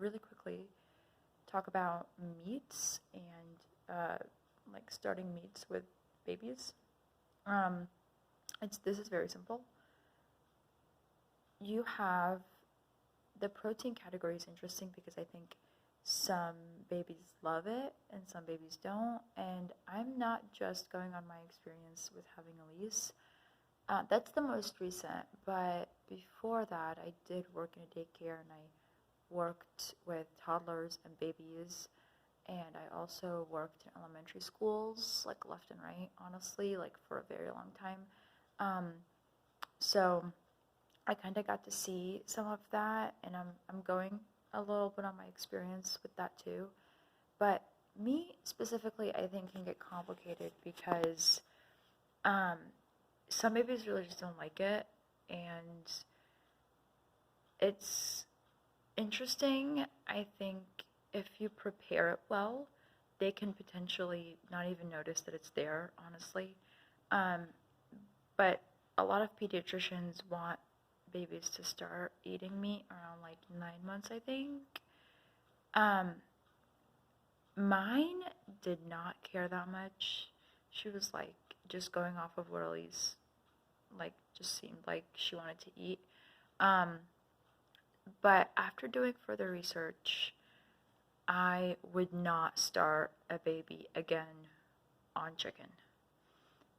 really quickly talk about MEATS and like starting MEATS with babies. Um, this is very simple. You have the protein category is interesting because I think some babies love it and some babies don't. And I'm not just going on my experience with having Elise. That's the most recent, but before that, I did work in a daycare and I worked with toddlers and babies. And I also worked in elementary schools, like left and right, honestly, like for a very long time. Um, so I kind of got to see some of that, and I'm going a little bit on my experience with that too. But me specifically, I think can get complicated because um, some babies really just don't like it, and it's interesting. I think if you prepare it well, they can potentially not even notice that it's there, honestly. Um, but a lot of pediatricians want babies to start eating meat around like 9 months, I think. Um, Mine did not care that much. She was like just going off of what Elise like just seemed like she wanted to eat. Um, but after doing further research, I would not start a baby again on chicken.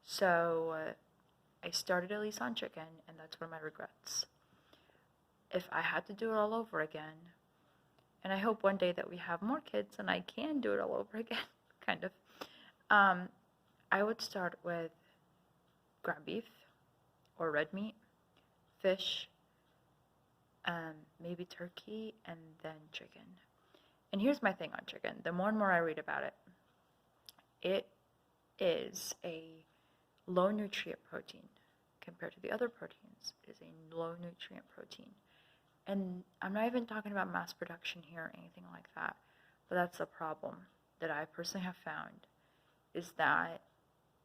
So I started Elise on chicken, and that's one of my regrets. If I had to do it all over again, and I hope one day that we have more kids and I can do it all over again, kind of, I would start with ground beef or red meat, fish, maybe turkey, and then chicken. And here's my thing on chicken. The more and more I read about it, it is a low nutrient protein compared to the other proteins. It is a low nutrient protein. And I'm not even talking about mass production here or anything like that, but that's the problem that I personally have found is that,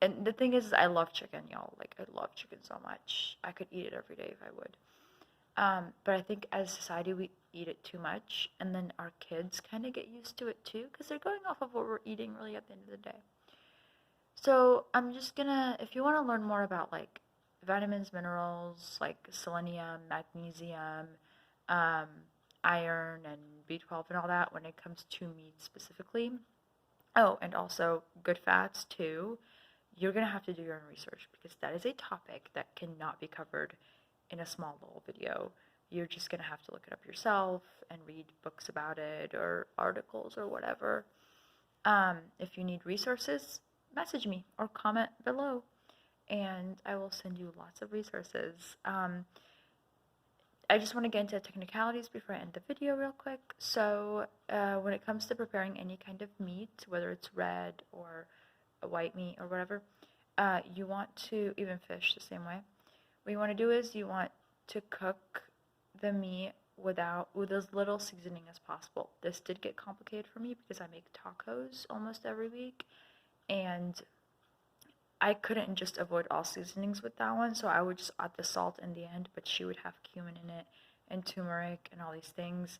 and the thing is I love chicken, y'all. Like, I love chicken so much. I could eat it every day if I would. But I think as a society, we eat it too much, and then our kids kind of get used to it too, because they're going off of what we're eating really at the end of the day. So I'm just gonna, if you want to learn more about like vitamins, minerals, like selenium, magnesium, iron, and B12 and all that when it comes to meat specifically. Oh, and also good fats too. You're gonna have to do your own research because that is a topic that cannot be covered in a small little video. You're just gonna have to look it up yourself and read books about it or articles or whatever. If you need resources, message me or comment below and I will send you lots of resources. I just want to get into technicalities before I end the video real quick. So when it comes to preparing any kind of meat, whether it's red or a white meat or whatever, you want to, even fish the same way, what you want to do is you want to cook the meat with as little seasoning as possible. This did get complicated for me because I make tacos almost every week, and I couldn't just avoid all seasonings with that one, so I would just add the salt in the end, but she would have cumin in it and turmeric and all these things,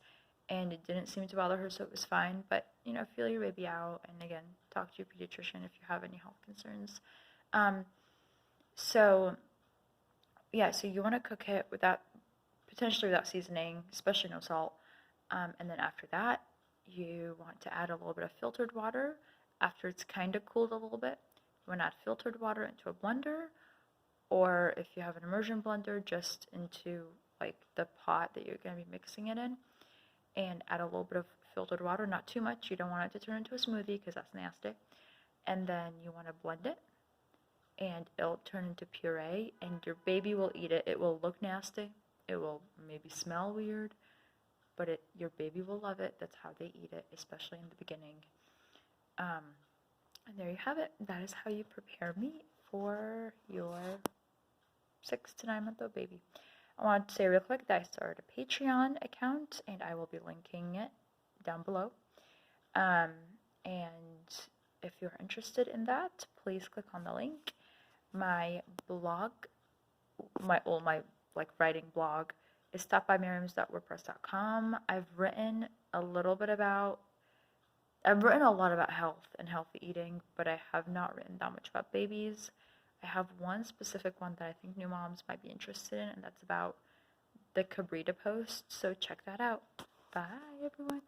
and it didn't seem to bother her, so it was fine. But, you know, feel your baby out, and again, talk to your pediatrician if you have any health concerns. So you want to cook it potentially without seasoning, especially no salt. And then after that, you want to add a little bit of filtered water after it's kind of cooled a little bit. You want to add filtered water into a blender, or if you have an immersion blender, just into like the pot that you're going to be mixing it in, and add a little bit of filtered water, not too much. You don't want it to turn into a smoothie because that's nasty. And then you want to blend it, and it'll turn into puree, and your baby will eat it. It will look nasty. It will maybe smell weird, but your baby will love it. That's how they eat it, especially in the beginning. And there you have it. That is how you prepare meat for your 6 to 9 month old baby. I want to say real quick that I started a Patreon account, and I will be linking it down below. And if you're interested in that, please click on the link. My blog, my like writing blog, is stopbymiriams.wordpress.com. I've written a little bit about, I've written a lot about health and healthy eating, but I have not written that much about babies. I have one specific one that I think new moms might be interested in, and that's about the Cabrita post. So check that out. Bye, everyone.